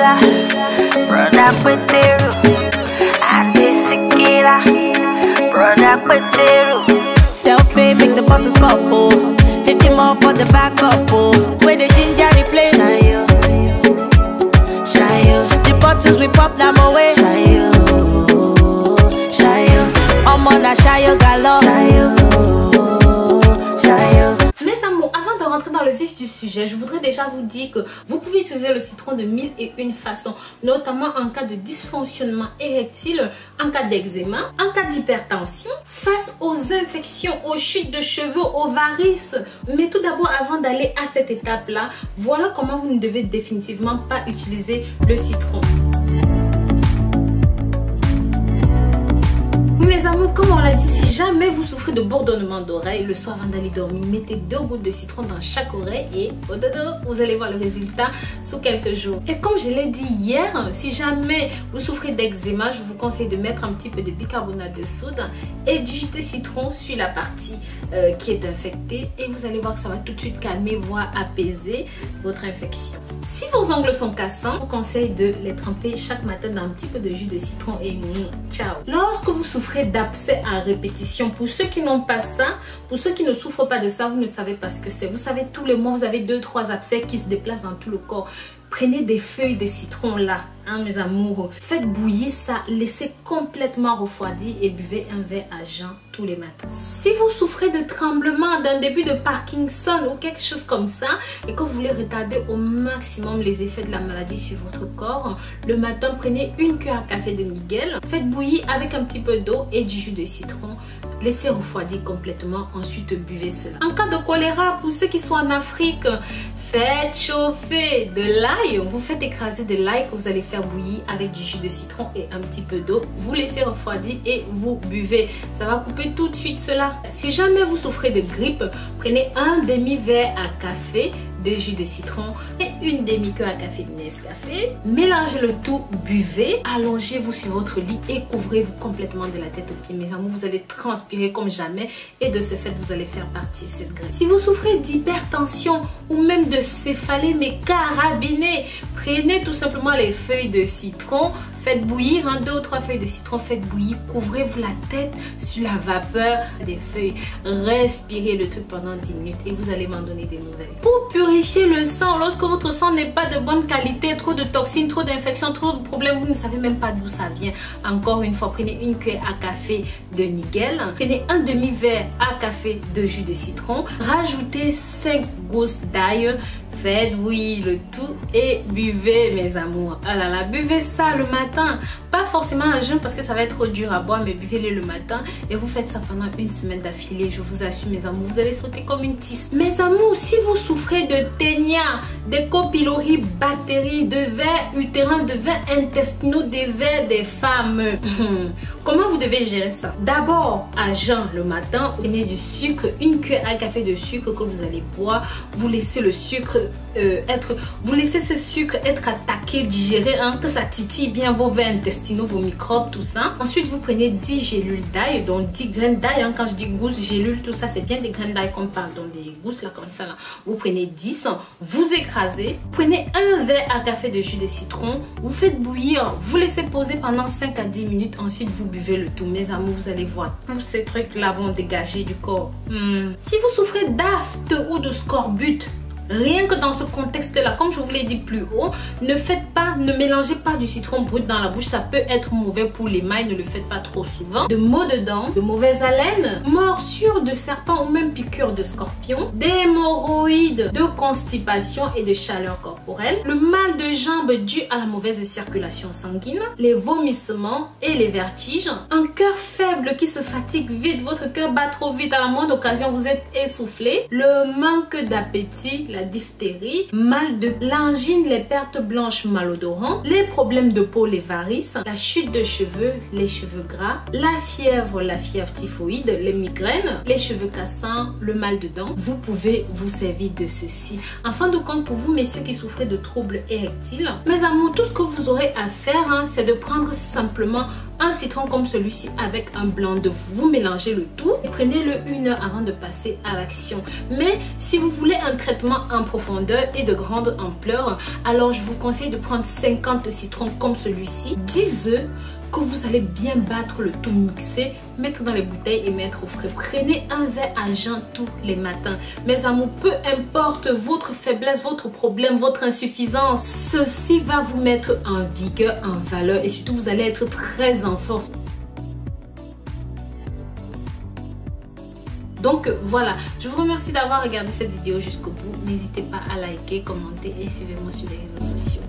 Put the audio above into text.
tequila, brother Petero, anti-tequila, brother Petero. Self-pay, make the bottles bubble. 50 more for the backup, oh. Where the ginger replay. Shayo, Shayo. The bottles we pop them away. Shayo, Shayo. I'm on a Shayo galore. Shayo, Shayo. Mes amours, avant de rentrer dans le vif du sujet, je voudrais déjà vous dire que vous pouvez utiliser le citron de 1001 façons, notamment en cas de dysfonctionnement érectile, en cas d'eczéma, en cas d'hypertension, face aux infections, aux chutes de cheveux, aux varices. Mais tout d'abord, avant d'aller à cette étape-là, voilà comment vous ne devez définitivement pas utiliser le citron. Mes amours, comme on l'a dit, si jamais vous souffrez de bourdonnement d'oreille, le soir avant d'aller dormir, mettez 2 gouttes de citron dans chaque oreille et au dodo, vous allez voir le résultat sous quelques jours. Et comme je l'ai dit hier, si jamais vous souffrez d'eczéma, je vous conseille de mettre un petit peu de bicarbonate de soude et du jus de citron sur la partie qui est infectée et vous allez voir que ça va tout de suite calmer, voire apaiser votre infection. Si vos ongles sont cassants, je vous conseille de les tremper chaque matin dans un petit peu de jus de citron et ciao. Lorsque vous souffrez d'abcès à répétition, pour ceux qui n'ont pas ça, pour ceux qui ne souffrent pas de ça, vous ne savez pas ce que c'est. Vous savez, tous les mois, vous avez 2-3 abcès qui se déplacent dans tout le corps. Prenez des feuilles de citron là, hein, mes amours. Faites bouillir ça, laissez complètement refroidir et buvez un verre à jeun tous les matins. Si vous souffrez de tremblement, d'un début de Parkinson ou quelque chose comme ça et que vous voulez retarder au maximum les effets de la maladie sur votre corps, le matin, prenez une cuillère à café de Nigel. Faites bouillir avec un petit peu d'eau et du jus de citron. Laissez refroidir complètement, ensuite buvez cela. En cas de choléra, pour ceux qui sont en Afrique, faites chauffer de l'ail. Vous faites écraser de l'ail que vous allez faire bouillir avec du jus de citron et un petit peu d'eau. Vous laissez refroidir et vous buvez. Ça va couper tout de suite cela. Si jamais vous souffrez de grippe, prenez un demi-verre à café de jus de citron et une demi-cuillère à café de Nescafé. Mélangez le tout, buvez, allongez-vous sur votre lit et couvrez-vous complètement de la tête aux pieds. Mes amours, vous allez transpirer comme jamais et de ce fait, vous allez faire partie de cette graisse. Si vous souffrez d'hypertension ou même de céphalée mais carabinée, prenez tout simplement les feuilles de citron. Faites bouillir 2 ou 3 feuilles de citron, faites bouillir, couvrez-vous la tête sur la vapeur des feuilles. Respirez le truc pendant 10 minutes et vous allez m'en donner des nouvelles. Pour purifier le sang, lorsque votre sang n'est pas de bonne qualité, trop de toxines, trop d'infections, trop de problèmes, vous ne savez même pas d'où ça vient. Encore une fois, prenez une cuillère à café de Nigel, prenez un demi-verre à café de jus de citron, rajoutez 5 gousses d'ail, faites bouillir le tout et buvez, mes amours. Ah là là, buvez ça le matin. Pas forcément à jeun parce que ça va être trop dur à boire, mais buvez-le le matin et vous faites ça pendant une semaine d'affilée. Je vous assure, mes amours, vous allez sauter comme une tisse. Mes amours, si vous souffrez de ténia, de copylori, bactéries, de vers utérins, de vers intestinaux, des vers des femmes, comment vous devez gérer ça? D'abord, à jeun le matin, prenez du sucre, une cuillère à café de sucre que vous allez boire. Vous laissez le sucre vous laissez ce sucre être attaqué, digéré, hein, que ça titille bien vos vers intestinaux, vos microbes, tout ça. Ensuite, vous prenez 10 gélules d'ail, donc 10 graines d'ail. Hein, quand je dis gousses, gélules, tout ça, c'est bien des graines d'ail qu'on parle, donc des gousses là comme ça. Là. Vous prenez 10, vous écrasez, prenez un verre à café de jus de citron, vous faites bouillir, vous laissez poser pendant 5 à 10 minutes. Ensuite, vous buvez le tout. Mes amours, vous allez voir, tous ces trucs-là vont dégager du corps. Si vous souffrez d'aphte ou de scorbut, rien que dans ce contexte-là, comme je vous l'ai dit plus haut, ne mélangez pas du citron brut dans la bouche. Ça peut être mauvais pour l'émail, ne le faites pas trop souvent. De maux de dents, de mauvaise haleine, morsures de serpent ou même piqûres de scorpion, d'hémorroïdes, de constipation et de chaleur corporelle, le mal de jambes dû à la mauvaise circulation sanguine, les vomissements et les vertiges, un cœur faible qui se fatigue vite, votre cœur bat trop vite, à la moindre occasion vous êtes essoufflé, le manque d'appétit, la diphtérie, mal de l'angine, les pertes blanches malodorants, les problèmes de peau, les varices, la chute de cheveux, les cheveux gras, la fièvre typhoïde, les migraines, les cheveux cassants, le mal de dents. Vous pouvez vous servir de ceci. En fin de compte, pour vous messieurs qui souffrez de troubles érectiles, mes amours, tout ce que vous aurez à faire, hein, c'est de prendre simplement un citron comme celui-ci avec un blanc d'œuf. Vous mélangez le tout et prenez-le 1 heure avant de passer à l'action. Mais si vous voulez un traitement en profondeur et de grande ampleur, alors je vous conseille de prendre 50 citrons comme celui-ci, 10 œufs que vous allez bien battre, le tout mixer, mettre dans les bouteilles et mettre au frais. Prenez un verre à jeun tous les matins. Mes amours, peu importe votre faiblesse, votre problème, votre insuffisance, ceci va vous mettre en vigueur, en valeur et surtout vous allez être très en force. Donc voilà, je vous remercie d'avoir regardé cette vidéo jusqu'au bout. N'hésitez pas à liker, commenter et suivez-moi sur les réseaux sociaux.